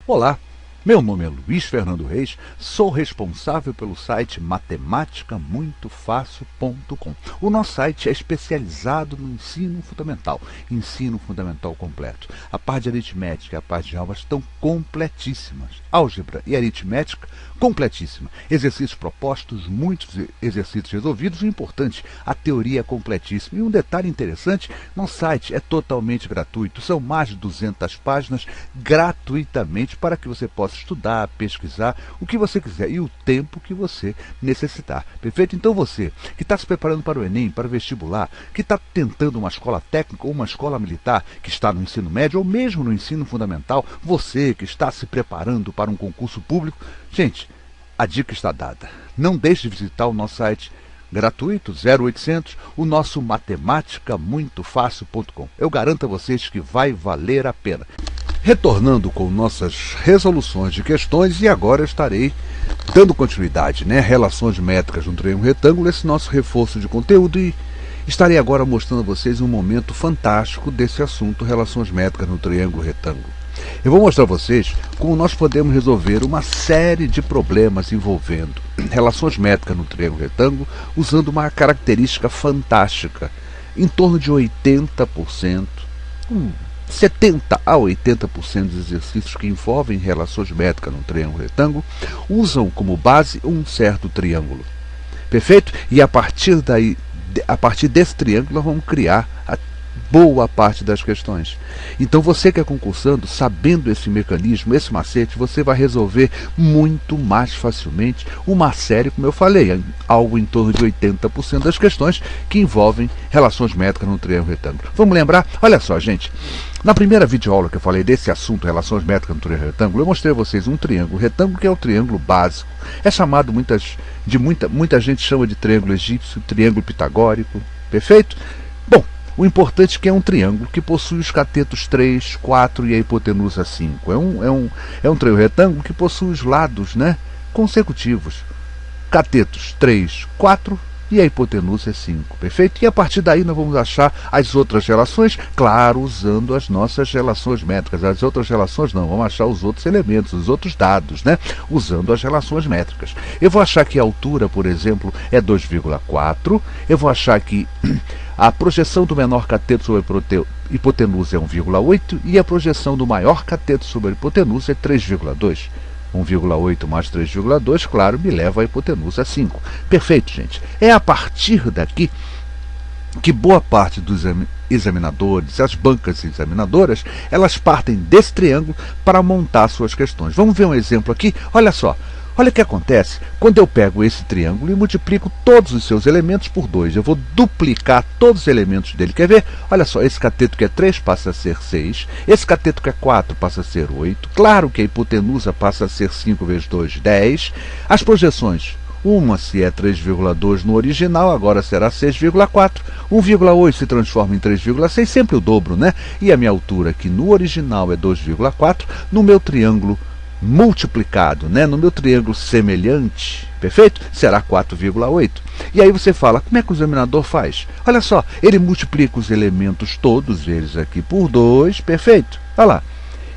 Olá, meu nome é Luiz Fernando Reis, sou responsável pelo site matematicamuitofácil.com. O nosso site é especializado no ensino fundamental completo. A parte de aritmética e a parte de álgebra estão completíssimas. Álgebra e aritmética, completíssima. Exercícios propostos, muitos exercícios resolvidos. O importante, a teoria é completíssima. E um detalhe interessante, nosso site é totalmente gratuito. São mais de 200 páginas gratuitamente para que você possa estudar, pesquisar, o que você quiser e o tempo que você necessitar. Perfeito? Então você que está se preparando para o Enem, para o vestibular, que está tentando uma escola técnica ou uma escola militar, que está no ensino médio ou mesmo no ensino fundamental, você que está se preparando para um concurso público, gente, a dica está dada. Não deixe de visitar o nosso site gratuito, 0800, o nosso matematicamuitofácil.com. Eu garanto a vocês que vai valer a pena. Retornando com nossas resoluções de questões, e agora eu estarei dando continuidade, relações métricas no triângulo retângulo, esse nosso reforço de conteúdo, e estarei agora mostrando a vocês um momento fantástico desse assunto, relações métricas no triângulo retângulo. Eu vou mostrar a vocês como nós podemos resolver uma série de problemas envolvendo relações métricas no triângulo retângulo usando uma característica fantástica. Em torno de 80%, 70 a 80% dos exercícios que envolvem relações métricas no triângulo retângulo usam como base um certo triângulo. Perfeito? E a partir desse triângulo nós vamos criar a boa parte das questões. Então você que é concursando, sabendo esse mecanismo, esse macete, você vai resolver muito mais facilmente uma série, como eu falei, algo em torno de 80% das questões que envolvem relações métricas no triângulo retângulo. Vamos lembrar? Olha só, gente. Na primeira videoaula que eu falei desse assunto, relações métricas no triângulo retângulo, eu mostrei a vocês um triângulo retângulo que é o triângulo básico. É chamado muita gente chama de triângulo egípcio, triângulo pitagórico. Perfeito? Bom, o importante é que é um triângulo que possui os catetos 3, 4 e a hipotenusa 5. É um triângulo retângulo que possui os lados consecutivos. Catetos 3, 4 e a hipotenusa é 5. Perfeito? E a partir daí nós vamos achar as outras relações, claro, usando as nossas relações métricas. As outras relações não, vamos achar os outros elementos, os outros dados, usando as relações métricas. Eu vou achar que a altura, por exemplo, é 2,4. Eu vou achar que a projeção do menor cateto sobre a hipotenusa é 1,8 e a projeção do maior cateto sobre a hipotenusa é 3,2. 1,8 mais 3,2, claro, me leva à hipotenusa 5. Perfeito, gente. É a partir daqui que boa parte dos examinadores, as bancas examinadoras, elas partem desse triângulo para montar suas questões. Vamos ver um exemplo aqui? Olha só. Olha o que acontece quando eu pego esse triângulo e multiplico todos os seus elementos por 2. Eu vou duplicar todos os elementos dele. Quer ver? Olha só, esse cateto que é 3 passa a ser 6. Esse cateto que é 4 passa a ser 8. Claro que a hipotenusa passa a ser 5 vezes 2, 10. As projeções, uma se é 3,2 no original, agora será 6,4. 1,8 se transforma em 3,6, sempre o dobro, E a minha altura, que no original é 2,4, no meu triângulo multiplicado, no meu triângulo semelhante, perfeito? Será 4,8. E aí você fala, como é que o examinador faz? Olha só, ele multiplica os elementos todos eles aqui por 2, perfeito? Olha lá.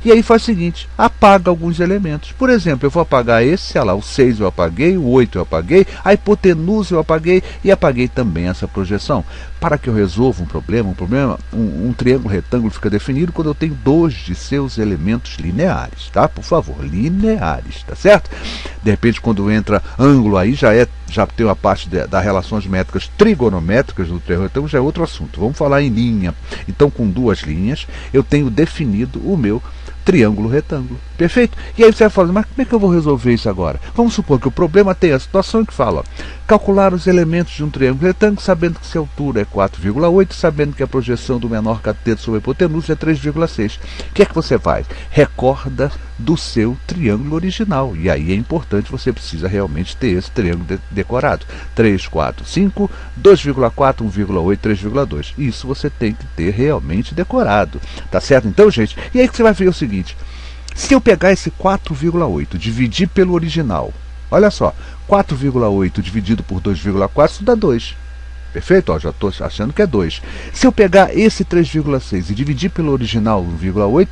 E aí faz o seguinte, apaga alguns elementos. Por exemplo, eu vou apagar esse, olha lá, o 6 eu apaguei, o 8 eu apaguei, a hipotenusa eu apaguei e apaguei também essa projeção. Para que eu resolva um triângulo retângulo fica definido quando eu tenho 2 de seus elementos lineares, tá? Por favor, lineares, tá certo? De repente, quando entra ângulo aí, já tem a parte das relações métricas trigonométricas do triângulo retângulo, já é outro assunto. Vamos falar em linha. Então, com 2 linhas, eu tenho definido o meu triângulo retângulo. Perfeito? E aí você vai falar, mas como é que eu vou resolver isso agora? Vamos supor que o problema tem a situação que fala, calcular os elementos de um triângulo retângulo, sabendo que se a altura é 4,8, sabendo que a projeção do menor cateto sobre a hipotenusa é 3,6. O que é que você faz? Recorda do seu triângulo original. E aí é importante, você precisa realmente ter esse triângulo decorado. 3, 4, 5, 2,4, 1,8, 3,2. Isso você tem que ter realmente decorado. Tá certo? Então, gente, e aí que você vai ver o seguinte, se eu pegar esse 4,8, dividir pelo original, olha só, 4,8 dividido por 2,4, isso dá 2. Perfeito? Ó, já estou achando que é 2. Se eu pegar esse 3,6 e dividir pelo original 1,8,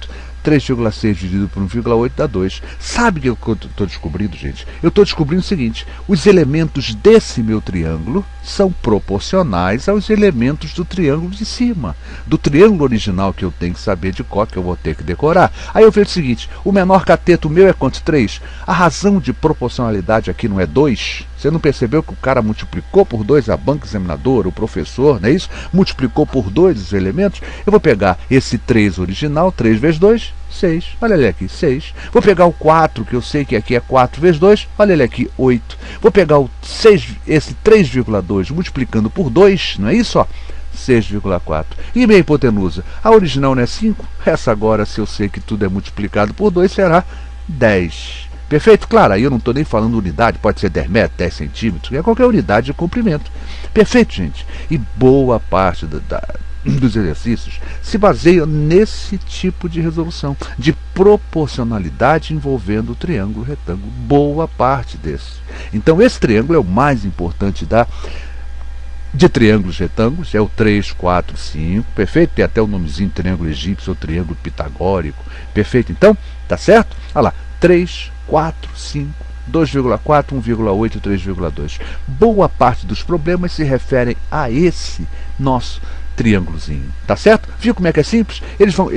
3,6 dividido por 1,8 dá 2. Sabe o que eu estou descobrindo, gente? Eu estou descobrindo o seguinte: os elementos desse meu triângulo são proporcionais aos elementos do triângulo de cima, do triângulo original, que eu tenho que saber de cor, que eu vou ter que decorar. Aí eu vejo o seguinte: o menor cateto meu é quanto? 3. A razão de proporcionalidade aqui não é 2? Você não percebeu que o cara multiplicou por 2 a banca examinadora, o professor, não é isso? Multiplicou por 2 os elementos. Eu vou pegar esse 3 original, 3 vezes 2, 6. Olha ele aqui, 6. Vou pegar o 4, que eu sei que aqui é 4 vezes 2. Olha ele aqui, 8. Vou pegar o 6, esse 3,2 multiplicando por 2, não é isso? Ó, 6,4. E minha hipotenusa? A original não é 5? Essa agora, se eu sei que tudo é multiplicado por 2, será 10. Perfeito? Claro, aí eu não estou nem falando unidade, pode ser 10 metros, 10 centímetros, é qualquer unidade de comprimento. Perfeito, gente? E boa parte dos exercícios se baseiam nesse tipo de resolução, de proporcionalidade envolvendo o triângulo retângulo. Boa parte desse. Então esse triângulo é o mais importante de triângulos retângulos, é o 3, 4, 5, perfeito? Tem até o nomezinho triângulo egípcio ou triângulo pitagórico, perfeito? Então, tá certo? Olha lá, 3, 4, 5, 2,4, 1,8 e 3,2. Boa parte dos problemas se referem a esse nosso triângulozinho, tá certo? Viu como é que é simples? Eles vão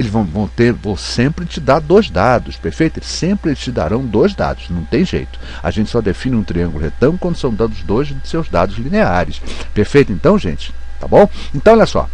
sempre te dar 2 dados, perfeito? Eles sempre te darão 2 dados, não tem jeito. A gente só define um triângulo retângulo quando são dados 2 de seus dados lineares, perfeito? Então, gente, tá bom? Então, olha só.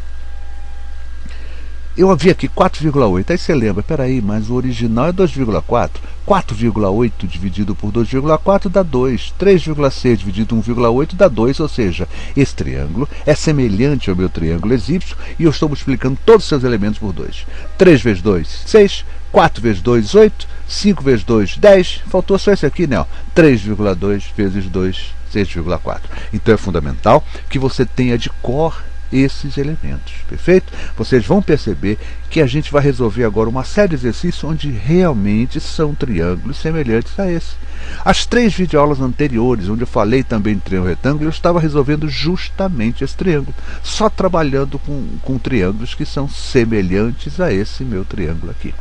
Eu vi aqui 4,8, aí você lembra, peraí, mas o original é 2,4. 4,8 dividido por 2,4 dá 2. 3,6 dividido por 1,8 dá 2, ou seja, esse triângulo é semelhante ao meu triângulo egípcio e eu estou multiplicando todos os seus elementos por 2. 3 vezes 2, 6. 4 vezes 2, 8. 5 vezes 2, 10. Faltou só esse aqui, né? 3,2 vezes 2, 6,4. Então é fundamental que você tenha de cor esses elementos, perfeito? Vocês vão perceber que a gente vai resolver agora uma série de exercícios onde realmente são triângulos semelhantes a esse. As 3 videoaulas anteriores, onde eu falei também de triângulo retângulo, eu estava resolvendo justamente esse triângulo, só trabalhando com triângulos que são semelhantes a esse meu triângulo aqui.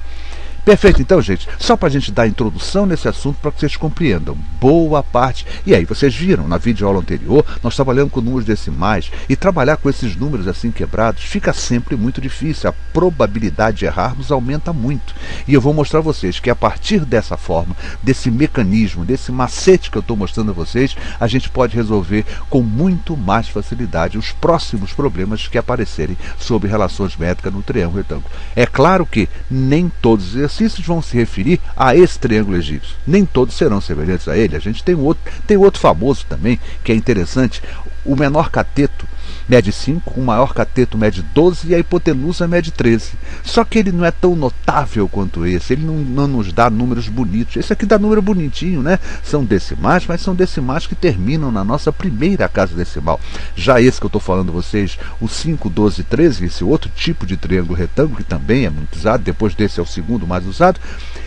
Perfeito, então, gente, só para a gente dar a introdução nesse assunto para que vocês compreendam boa parte. E aí, vocês viram, na videoaula anterior, nós trabalhamos com números decimais, e trabalhar com esses números assim quebrados fica sempre muito difícil, a probabilidade de errarmos aumenta muito. E eu vou mostrar a vocês que a partir dessa forma, desse mecanismo, desse macete que eu estou mostrando a vocês, a gente pode resolver com muito mais facilidade os próximos problemas que aparecerem sobre relações métricas no triângulo retângulo. É claro que nem todos os exercícios vão se referir a esse triângulo egípcio. Nem todos serão semelhantes a ele. A gente tem outro famoso também, que é interessante. O menor cateto mede 5, o maior cateto mede 12 e a hipotenusa mede 13. Só que ele não é tão notável quanto esse, ele não nos dá números bonitos. Esse aqui dá número bonitinho, né? São decimais, mas são decimais que terminam na nossa primeira casa decimal. Já esse que eu estou falando a vocês, o 5, 12 e 13, esse outro tipo de triângulo retângulo, que também é muito usado, depois desse é o segundo mais usado,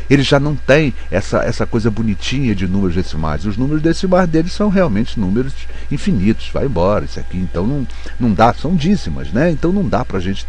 ele já não tem essa coisa bonitinha de números decimais. Os números decimais deles são realmente números infinitos. Vai embora isso aqui, então não dá, são dízimas, né? Então não dá para a gente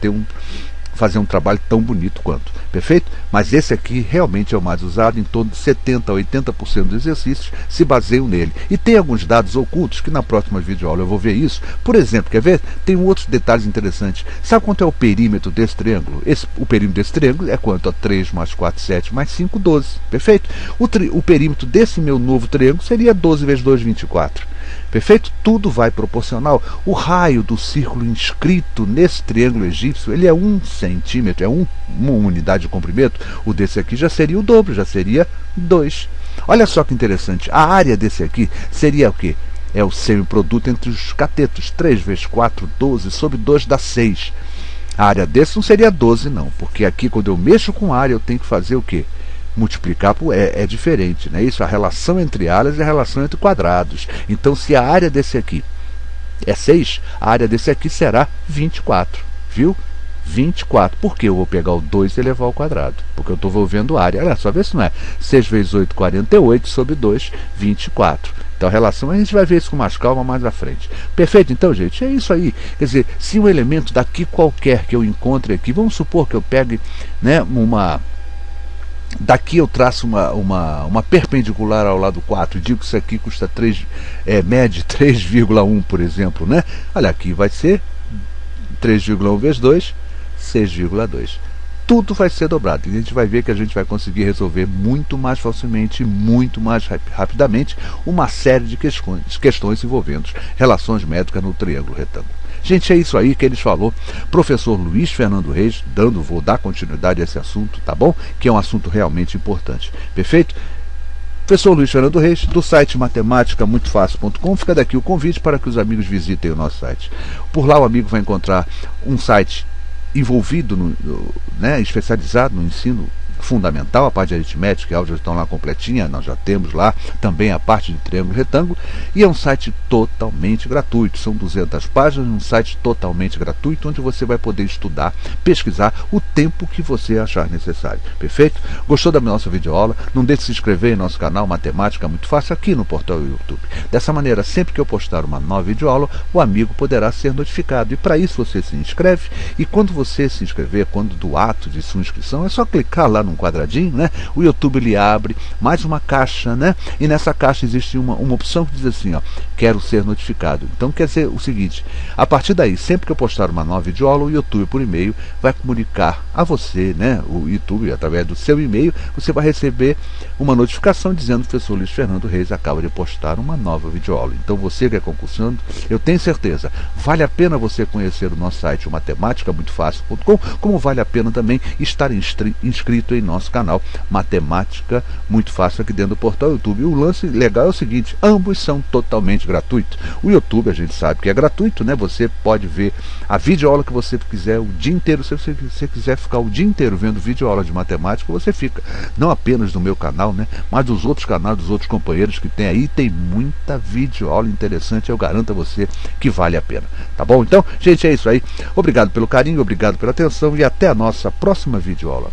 fazer um trabalho tão bonito quanto, perfeito? Mas esse aqui realmente é o mais usado, em torno de 70% a 80% dos exercícios se baseiam nele. E tem alguns dados ocultos que na próxima videoaula eu vou ver isso. Por exemplo, quer ver? Tem outros detalhes interessantes. Sabe quanto é o perímetro desse triângulo? O perímetro desse triângulo é quanto? A 3 mais 4, 7 mais 5, 12, perfeito? O perímetro desse meu novo triângulo seria 12 vezes 2, 24. Perfeito? Tudo vai proporcional. O raio do círculo inscrito nesse triângulo egípcio, ele é 1 centímetro, é uma unidade de comprimento. O desse aqui já seria o dobro, já seria 2. Olha só que interessante. A área desse aqui seria o quê? É o semiproduto entre os catetos. 3 vezes 4, 12, sobre 2 dá 6. A área desse não seria 12 não, porque aqui quando eu mexo com área eu tenho que fazer o quê? Multiplicar por é diferente, né? Isso, a relação entre áreas é a relação entre quadrados. Então, se a área desse aqui é 6, a área desse aqui será 24, viu? 24. Por que eu vou pegar o 2 e elevar ao quadrado? Porque eu estou envolvendo área. Olha só, vê se não é. 6 vezes 8, 48, sobre 2, 24. Então a relação, a gente vai ver isso com mais calma mais à frente. Perfeito? Então, gente, é isso aí. Quer dizer, se um elemento daqui qualquer que eu encontre aqui, vamos supor que eu pegue, né, Daqui eu traço uma perpendicular ao lado 4 e digo que isso aqui custa mede 3,1, por exemplo, né? Olha, aqui vai ser 3,1 vezes 2, 6,2. Tudo vai ser dobrado e a gente vai ver que a gente vai conseguir resolver muito mais facilmente, muito mais rapidamente uma série de questões envolvendo relações métricas no triângulo retângulo. Gente, é isso aí que eles falou. Professor Luiz Fernando Reis, vou dar continuidade a esse assunto, tá bom? Que é um assunto realmente importante. Perfeito? Professor Luiz Fernando Reis, do site matematicamuitofácil.com. Fica daqui o convite para que os amigos visitem o nosso site. Por lá o amigo vai encontrar um site envolvido, especializado no ensino fundamental, a parte de aritmética e álgebra estão lá completinha, nós já temos lá também a parte de triângulo e retângulo, e é um site totalmente gratuito, são 200 páginas, um site totalmente gratuito, onde você vai poder estudar, pesquisar o tempo que você achar necessário, perfeito? Gostou da nossa videoaula? Não deixe de se inscrever em nosso canal Matemática Muito Fácil aqui no portal YouTube. Dessa maneira, sempre que eu postar uma nova videoaula, o amigo poderá ser notificado, e para isso você se inscreve, e quando você se inscrever, quando do ato de sua inscrição, é só clicar lá num quadradinho, né? O YouTube ele abre mais uma caixa, né? E nessa caixa existe uma opção que diz assim, ó, quero ser notificado. Então quer dizer o seguinte, a partir daí, sempre que eu postar uma nova videoaula, o YouTube por e-mail vai comunicar a você, né? O YouTube, através do seu e-mail, você vai receber uma notificação dizendo que o professor Luiz Fernando Reis acaba de postar uma nova videoaula. Então você que é concursando, eu tenho certeza, vale a pena você conhecer o nosso site, o matematicamuitofácil.com, como vale a pena também estar inscrito em nosso canal Matemática Muito Fácil aqui dentro do portal YouTube. E o lance legal é o seguinte, ambos são totalmente gratuitos. O YouTube a gente sabe que é gratuito, né? Você pode ver a videoaula que você quiser o dia inteiro. Se você quiser ficar o dia inteiro vendo videoaula de matemática, você fica. Não apenas no meu canal, né? Mas dos outros canais, dos outros companheiros que tem aí, tem muita videoaula interessante, eu garanto a você que vale a pena. Tá bom? Então, gente, é isso aí. Obrigado pelo carinho, obrigado pela atenção e até a nossa próxima videoaula.